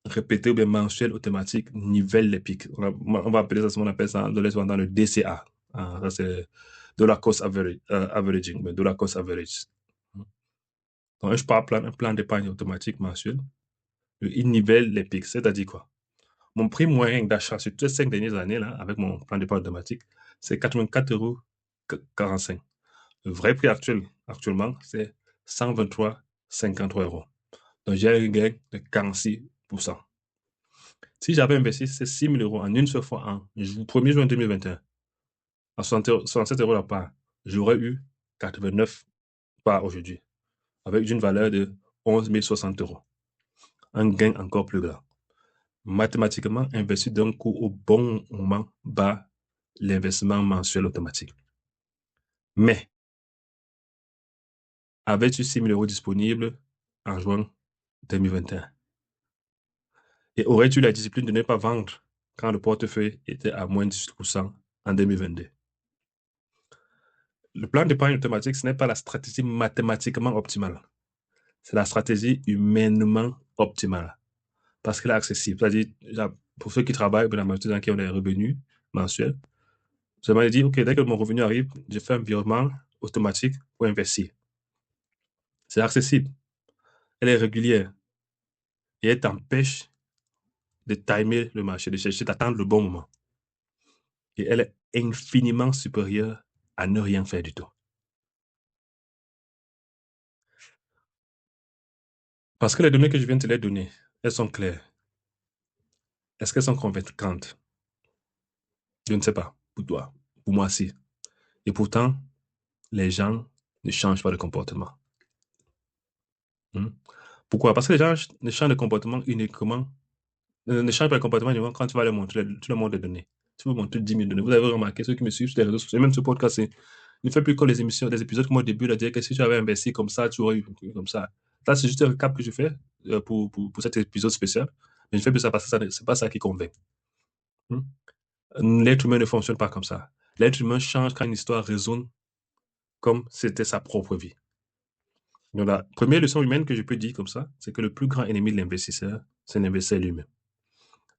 répété ou bien mensuel automatique nivelle les pics. On va appeler ça, on appelle ça dans le DCA. Ça, c'est Dollar Cost Averaging, Dollar Cost Average. Donc, je parle un plan d'épargne automatique mensuel. Il nivelle les pics, c'est-à-dire quoi? Mon prix moyen d'achat sur toutes ces 5 dernières années, là, avec mon plan d'épargne automatique, c'est 84,45 €. Le vrai prix actuellement, c'est 123,53 €. Donc, j'ai un gain de 46%. Si j'avais investi ces 6 000 € en une seule fois en 1er juin 2021, à 67 € la part, j'aurais eu 89 parts aujourd'hui, avec une valeur de 11 060 €. Un gain encore plus grand. Mathématiquement, investir d'un coup au bon moment bat l'investissement mensuel automatique. Mais, avais-tu 6 000 € disponibles en juin 2021? Et aurais-tu la discipline de ne pas vendre quand le portefeuille était à moins de 18% en 2022? Le plan d'épargne automatique, ce n'est pas la stratégie mathématiquement optimale. C'est la stratégie humainement optimale. Parce qu'elle est accessible. C'est-à-dire, pour ceux qui travaillent, la majorité des gens qui ont des revenus mensuels, je m'en dit, OK, dès que mon revenu arrive, je fais un virement automatique pour investir. C'est accessible. Elle est régulière. Et elle t'empêche de timer le marché, de chercher, d'attendre le bon moment. Et elle est infiniment supérieure à ne rien faire du tout. Parce que les données que je viens de te les donner, elles sont claires. Est-ce qu'elles sont convaincantes? Je ne sais pas. Pour toi. Pour moi, si. Et pourtant, les gens ne changent pas de comportement. Pourquoi? Parce que les gens ne changent de comportement uniquement, ne changent pas de comportement uniquement quand tu vas leur montrer tout le monde des données. Tu veux montrer 10 000 données. Vous avez remarqué, ceux qui me suivent sur les réseaux sociaux, même ce podcast, ne fait plus que les émissions, des épisodes comme au début, là, dire que si tu avais investi comme ça, tu aurais eu comme ça. Là, c'est juste un recap que je fais pour cet épisode spécial. Mais je fais plus ça parce que c'est pas ça qui convainc. L'être humain ne fonctionne pas comme ça. L'être humain change quand une histoire résonne comme c'était sa propre vie. Donc, la première leçon humaine que je peux dire comme ça, c'est que le plus grand ennemi de l'investisseur, c'est l'investisseur lui-même.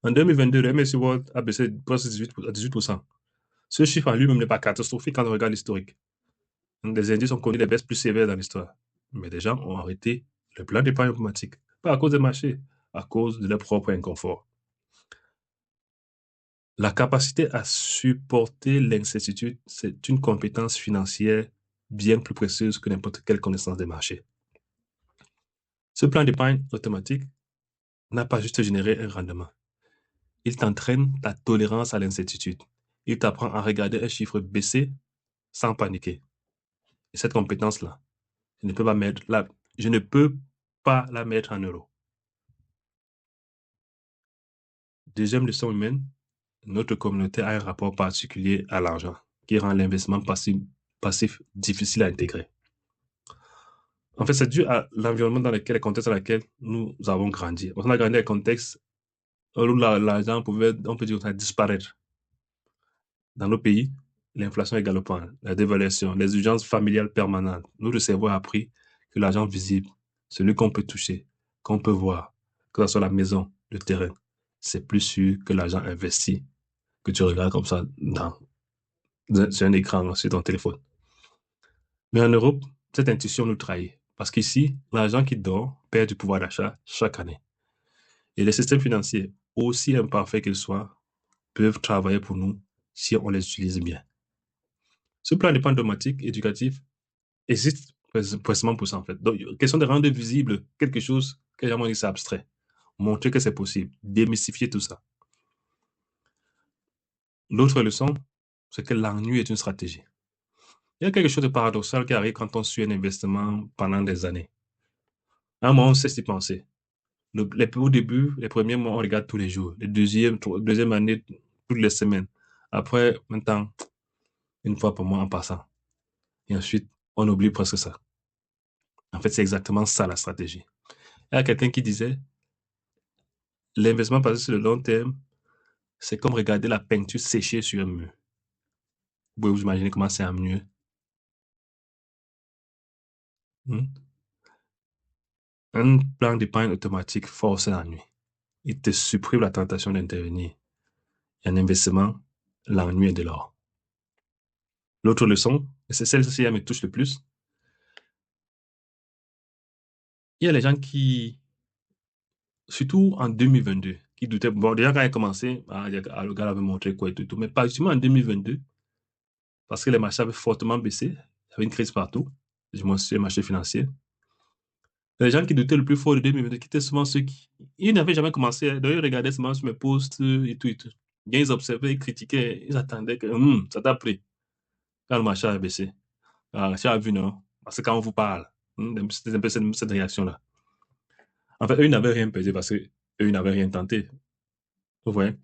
En 2022, le MSCI World a baissé presque 18%. Ce chiffre en lui-même n'est pas catastrophique quand on regarde l'historique. Les indices ont connu les baisses plus sévères dans l'histoire. Mais des gens ont arrêté le plan d'épargne automatique. Pas à cause des marchés, à cause de leur propre inconfort. La capacité à supporter l'incertitude, c'est une compétence financière bien plus précieuse que n'importe quelle connaissance des marchés. Ce plan d'épargne automatique n'a pas juste généré un rendement. Il t'entraîne ta tolérance à l'incertitude. Il t'apprend à regarder un chiffre baisser sans paniquer. Et cette compétence-là, je ne peux pas la mettre en euros. Deuxième leçon humaine, notre communauté a un rapport particulier à l'argent qui rend l'investissement passif difficile à intégrer. En fait, c'est dû à l'environnement dans lequel, le contexte dans lequel nous avons grandi. On a grandi dans un contexte où l'argent pouvait, on peut dire, disparaître. Dans nos pays, l'inflation est galopante, la dévaluation, les urgences familiales permanentes. Notre cerveau a appris que l'argent visible, celui qu'on peut toucher, qu'on peut voir, que ce soit la maison, le terrain, c'est plus sûr que l'argent investi que tu regardes comme ça sur un écran sur ton téléphone. Mais en Europe, cette intuition nous trahit. Parce qu'ici, l'argent qui dort perd du pouvoir d'achat chaque année. Et les systèmes financiers, aussi imparfaits qu'ils soient, peuvent travailler pour nous si on les utilise bien. Ce plan d'épargne automatique éducatif existe précisément pour ça, en fait. Donc, question de rendre visible quelque chose que les gens dit c'est abstrait. Montrer que c'est possible. Démystifier tout ça. L'autre leçon, c'est que l'ennui est une stratégie. Il y a quelque chose de paradoxal qui arrive quand on suit un investissement pendant des années. À un moment, on sait s'y penser. Au début, les premiers mois, on regarde tous les jours. Les deuxième année, toutes les semaines. Après, maintenant, une fois par mois en passant. Et ensuite, on oublie presque ça. En fait, c'est exactement ça la stratégie. Il y a quelqu'un qui disait, l'investissement basé sur le long terme, c'est comme regarder la peinture sécher sur un mur. Vous pouvez vous imaginer comment c'est un mur. Hmm? Un plan d'épargne automatique force l'ennui. Il te supprime la tentation d'intervenir. Et un investissement, l'ennui est de l'or. L'autre leçon, et c'est celle-ci qui me touche le plus, il y a les gens qui, surtout en 2022, qui doutaient, bon, déjà quand il a commencé, le gars avait montré quoi et tout, mais pas justement en 2022, parce que les marchés avaient fortement baissé, il y avait une crise partout, du moins sur les marchés financiers. Les gens qui doutaient le plus fort de 2022, qui étaient souvent ceux qui, ils n'avaient jamais commencé, donc ils regardaient seulement sur mes posts et tout et tout. Bien, ils observaient, ils critiquaient, ils attendaient que, ça t'a pris, quand le marché a baissé. Ah, tu as vu, non? Parce que quand on vous parle, c'était un peu cette réaction-là. En fait, eux, ils n'avaient rien pesé parce que eux, ils n'avaient rien tenté. Vous voyez?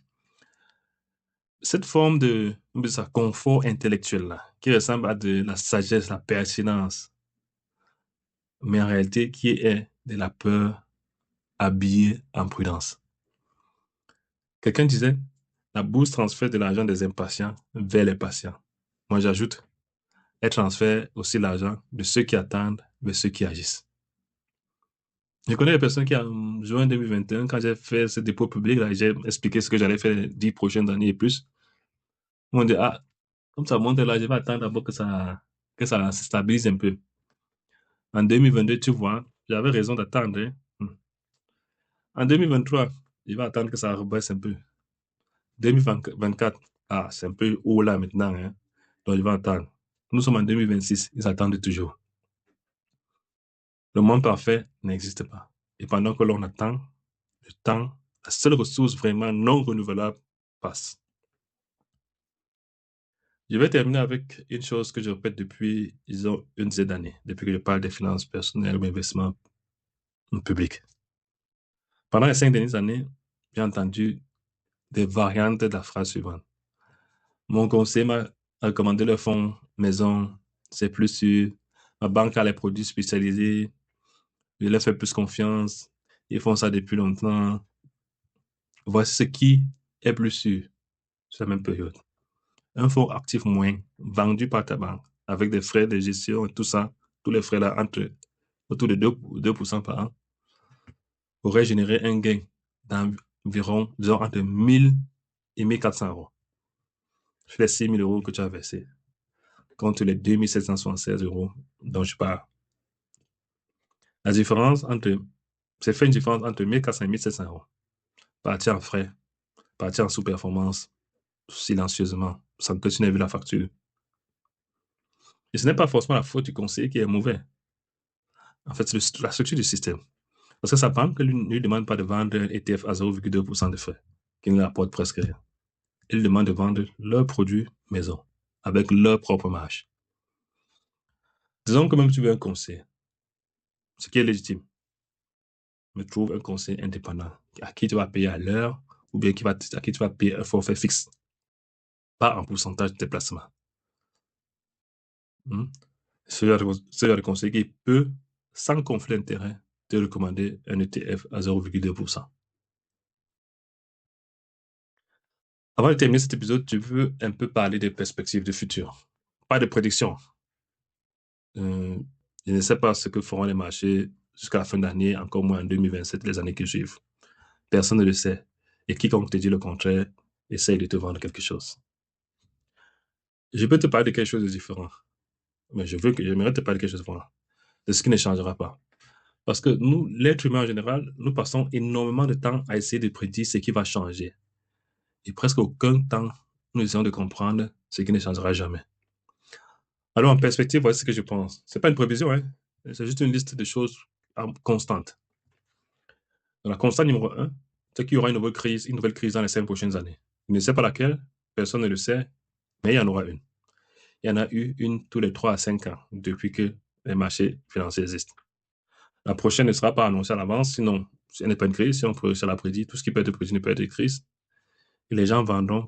Cette forme de ça, confort intellectuel-là, qui ressemble à de la sagesse, la pertinence, mais en réalité, qui est de la peur habillée en prudence. Quelqu'un disait, la bourse transfère de l'argent des impatients vers les patients. Moi, j'ajoute, elle transfère aussi l'argent de ceux qui attendent vers ceux qui agissent. Je connais des personnes qui, en juin 2021, quand j'ai fait ce dépôt public, là, j'ai expliqué ce que j'allais faire les 10 prochaines années et plus. Ils m'ont dit, ah, comme ça monte là, je vais attendre d'abord que ça se stabilise un peu. En 2022, tu vois, j'avais raison d'attendre, hein. En 2023, je vais attendre que ça rebaisse un peu. 2024, ah, c'est un peu haut là maintenant, hein. Donc, je vais attendre. Nous sommes en 2026, ils attendent toujours. Le monde parfait n'existe pas. Et pendant que l'on attend, le temps, la seule ressource vraiment non renouvelable, passe. Je vais terminer avec une chose que je répète depuis, disons, une dizaine d'années, depuis que je parle des finances personnelles ou investissements publics. Pendant les 5 dernières années, j'ai entendu des variantes de la phrase suivante. Mon conseiller m'a recommandé le fonds maison, c'est plus sûr. Ma banque a les produits spécialisés, je leur fais plus confiance, ils font ça depuis longtemps. Voici ce qui est plus sûr sur la même période. Un fonds actif moyen vendu par ta banque avec des frais de gestion et tout ça, tous les frais là autour de 2% par an, aurait généré un gain d'environ, disons, entre 1000 et 1400 euros. Sur les 6 000 euros que tu as versés, contre les 2776 euros dont je parle. La différence c'est fait une différence entre 1400 et 1700 euros. Partir en frais, partir en sous-performance, silencieusement, sans que tu n'aies vu la facture. Et ce n'est pas forcément la faute du conseiller qui est mauvais. En fait, c'est la structure du système. Parce que sa banque lui ne demande pas de vendre un ETF à 0,2% de frais. qui ne rapportent presque rien. Ils demandent de vendre leurs produits maison avec leur propre marge. Disons que même tu veux un conseil, ce qui est légitime, mais trouve un conseil indépendant à qui tu vas payer à l'heure ou bien à qui tu vas payer un forfait fixe, pas en pourcentage de tes placements. Ce genre de conseil qui peut, sans conflit d'intérêt, te recommander un ETF à 0,2%. Avant de terminer cet épisode, je veux un peu parler des perspectives de futur. Pas de prédictions. Je ne sais pas ce que feront les marchés jusqu'à la fin d'année, encore moins en 2027, les années qui suivent. Personne ne le sait. Et quiconque te dit le contraire, essaye de te vendre quelque chose. Je peux te parler de quelque chose de différent. Mais j'aimerais te parler de quelque chose de différent. De ce qui ne changera pas. Parce que nous, l'être humain en général, nous passons énormément de temps à essayer de prédire ce qui va changer. Et presque aucun temps, nous essayons de comprendre ce qui ne changera jamais. Alors, en perspective, voici ce que je pense. C'est pas une prévision, hein. C'est juste une liste de choses constantes. Donc, la constante numéro 1, c'est qu'il y aura une nouvelle crise dans les 5 prochaines années. Je ne sais pas laquelle, personne ne le sait, mais il y en aura une. Il y en a eu une tous les 3 à 5 ans depuis que les marchés financiers existent. La prochaine ne sera pas annoncée à l'avance, sinon, si elle n'est pas une crise, si on la prédit, tout ce qui peut être prédit ne peut être une crise. Et les gens vendront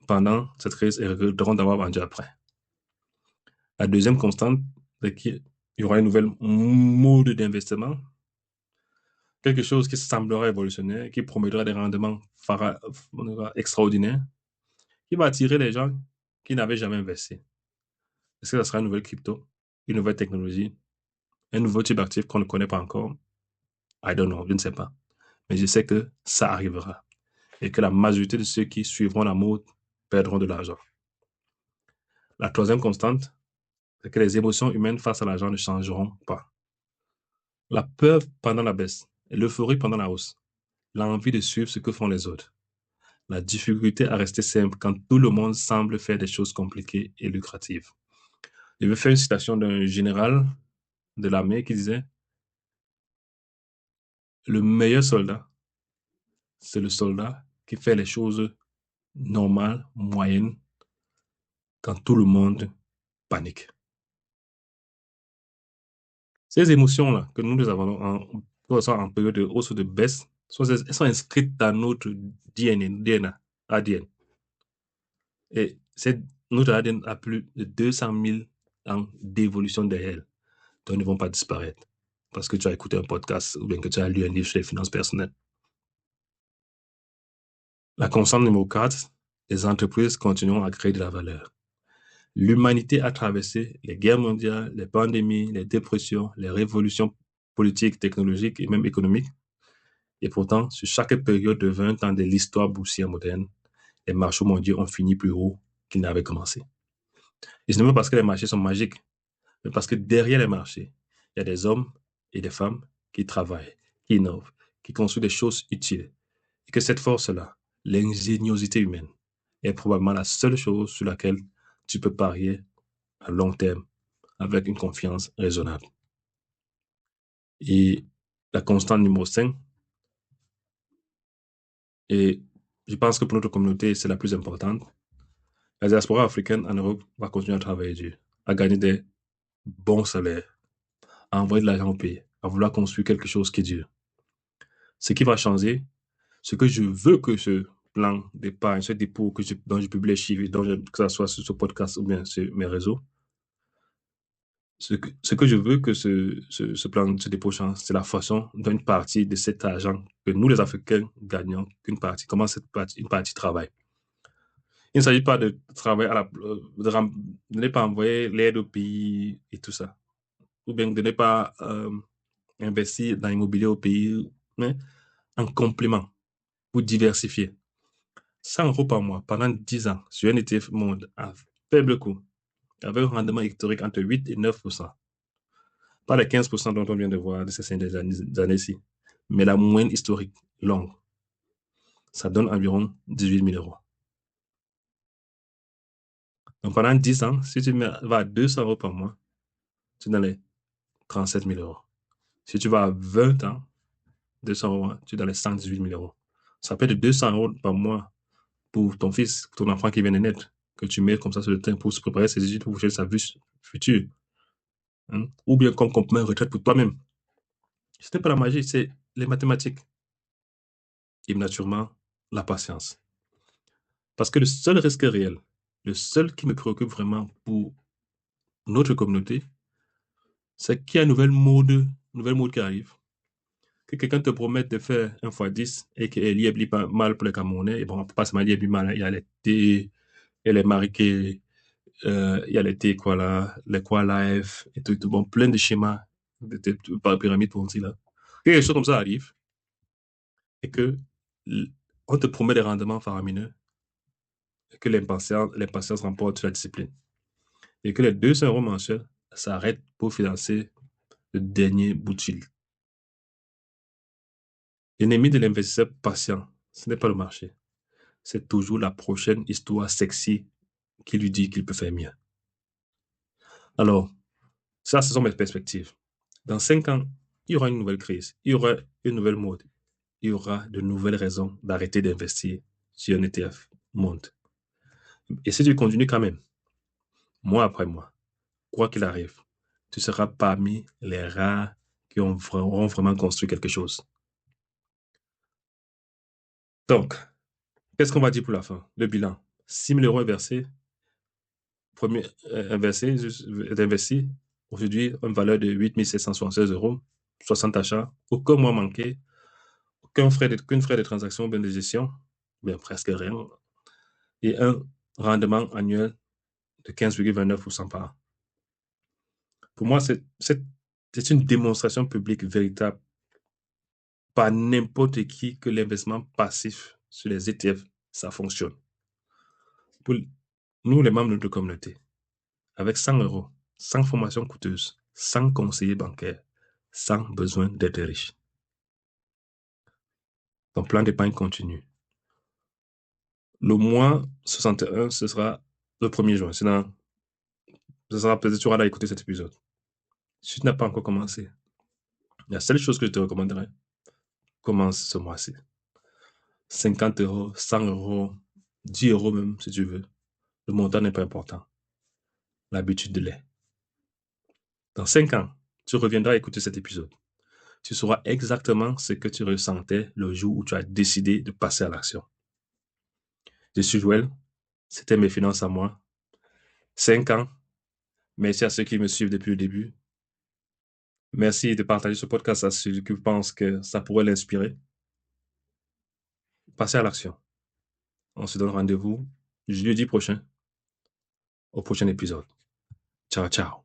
pendant cette crise et regretteront d'avoir vendu après. La deuxième constante, c'est qu'il y aura une nouvelle mode d'investissement, quelque chose qui semblera révolutionnaire, qui promettra des rendements extraordinaires, qui va attirer les gens qui n'avaient jamais investi. Est-ce que ça sera une nouvelle crypto, une nouvelle technologie, un nouveau type d'actif qu'on ne connaît pas encore? I don't know, je ne sais pas. Mais je sais que ça arrivera et que la majorité de ceux qui suivront la mode perdront de l'argent. La troisième constante, c'est que les émotions humaines face à l'argent ne changeront pas. La peur pendant la baisse et l'euphorie pendant la hausse, l'envie de suivre ce que font les autres, la difficulté à rester simple quand tout le monde semble faire des choses compliquées et lucratives. Je vais faire une citation d'un général de l'armée qui disait: le meilleur soldat, c'est le soldat qui fait les choses normales, moyennes, quand tout le monde panique. Ces émotions-là que nous avons en période de hausse ou de baisse, elles sont inscrites dans notre DNA, ADN. Et notre ADN a plus de 200 000 ans d'évolution derrière elle. Donc, ils ne vont pas disparaître parce que tu as écouté un podcast ou bien que tu as lu un livre sur les finances personnelles. La constante numéro 4, les entreprises continueront à créer de la valeur. L'humanité a traversé les guerres mondiales, les pandémies, les dépressions, les révolutions politiques, technologiques et même économiques. Et pourtant, sur chaque période de 20 ans de l'histoire boursière moderne, les marchés mondiaux ont fini plus haut qu'ils n'avaient commencé. Et ce n'est pas parce que les marchés sont magiques, mais parce que derrière les marchés, il y a des hommes et des femmes qui travaillent, qui innovent, qui construisent des choses utiles. Et que cette force-là, l'ingéniosité humaine, est probablement la seule chose sur laquelle tu peux parier à long terme avec une confiance raisonnable. Et la constante numéro 5, et je pense que pour notre communauté, c'est la plus importante, la diaspora africaine en Europe va continuer à travailler dur, à gagner des bons salaires, à envoyer de l'argent au pays, à vouloir construire quelque chose qui dure. Ce qui va changer, ce que je veux que ce plan d'épargne, ce dépôt dont je publie les chiffres, que ce soit sur ce podcast ou bien sur mes réseaux, ce que je veux que ce plan, ce dépôt change, c'est la façon dont une partie de cet argent que nous, les Africains, gagnons, comment une partie travaille. Il ne s'agit pas de travailler de ne pas envoyer l'aide au pays et tout ça, ou bien de ne pas investir dans l'immobilier au pays, mais en complément, pour diversifier. 100 euros par mois pendant 10 ans sur un ETF monde à faible coût, avec un rendement historique entre 8 et 9%. Pas les 15% dont on vient de voir de ces 5 années-ci, mais la moyenne historique longue. Ça donne environ 18 000 euros. Donc pendant 10 ans, si tu vas à 200 euros par mois, tu es dans les 37 000 euros. Si tu vas à 20 ans, 200 euros, tu es dans les 118 000 euros. Ça peut être 200 € par mois pour ton fils, ton enfant qui vient de naître, que tu mets comme ça sur le terrain pour se préparer ses études, pour faire sa vie future. Hein. Ou bien comme complément retraite pour toi-même. Ce n'est pas la magie, c'est les mathématiques. Et naturellement, la patience. Parce que le seul risque réel, le seul qui me préoccupe vraiment pour notre communauté, c'est qu'il y a une nouvelle mode qui arrive. Que quelqu'un te promette de faire 1 x 10 et qu'il y ait pas mal pour les Camerounais. Et bon, on ne peut pas se mal, il y a mal. Il y a les thés, il y a les mariqués, il y a les thés, quoi là, les quoi live, et tout, bon, plein de schémas par pyramide pour dire là. Que quelque chose comme ça arrive et que on te promet des rendements faramineux et que l'impatience remporte sur la discipline. Et que les 200 € mensuels s'arrêtent pour financer le dernier bout de fil. L'ennemi de l'investisseur patient, ce n'est pas le marché. C'est toujours la prochaine histoire sexy qui lui dit qu'il peut faire mieux. Alors, ça, ce sont mes perspectives. Dans 5 ans, il y aura une nouvelle crise, il y aura une nouvelle mode, il y aura de nouvelles raisons d'arrêter d'investir sur un ETF monde. Et si tu continues quand même, mois après mois, quoi qu'il arrive, tu seras parmi les rares qui auront vraiment construit quelque chose. Donc, qu'est-ce qu'on va dire pour la fin? Le bilan. 6 000 € inversés, investi, aujourd'hui, une valeur de 8 776 €, 60 achats, aucun mois manqué, aucun frais de transaction, bien de gestion, bien presque rien, et un rendement annuel de 15,29% par an. Pour moi, c'est une démonstration publique véritable par n'importe qui que l'investissement passif sur les ETF, ça fonctionne. Pour nous, les membres de notre communauté, avec 100 €, sans formation coûteuse, sans conseiller bancaire, sans besoin d'être riche. Ton plan d'épargne continue. Le mois 61, ce sera le 1er juin. Ce sera peut-être tu auras à écouter cet épisode. Si tu n'as pas encore commencé, la seule chose que je te recommanderais, commence ce mois-ci. 50 €, 100 €, 10 € même, si tu veux. Le montant n'est pas important. L'habitude de l'est. Dans 5 ans, tu reviendras écouter cet épisode. Tu sauras exactement ce que tu ressentais le jour où tu as décidé de passer à l'action. Je suis Joël. C'était Mes finances à moi. 5 ans. Merci à ceux qui me suivent depuis le début. Merci de partager ce podcast à ceux qui pensent que ça pourrait l'inspirer. Passez à l'action. On se donne rendez-vous jeudi prochain au prochain épisode. Ciao, ciao.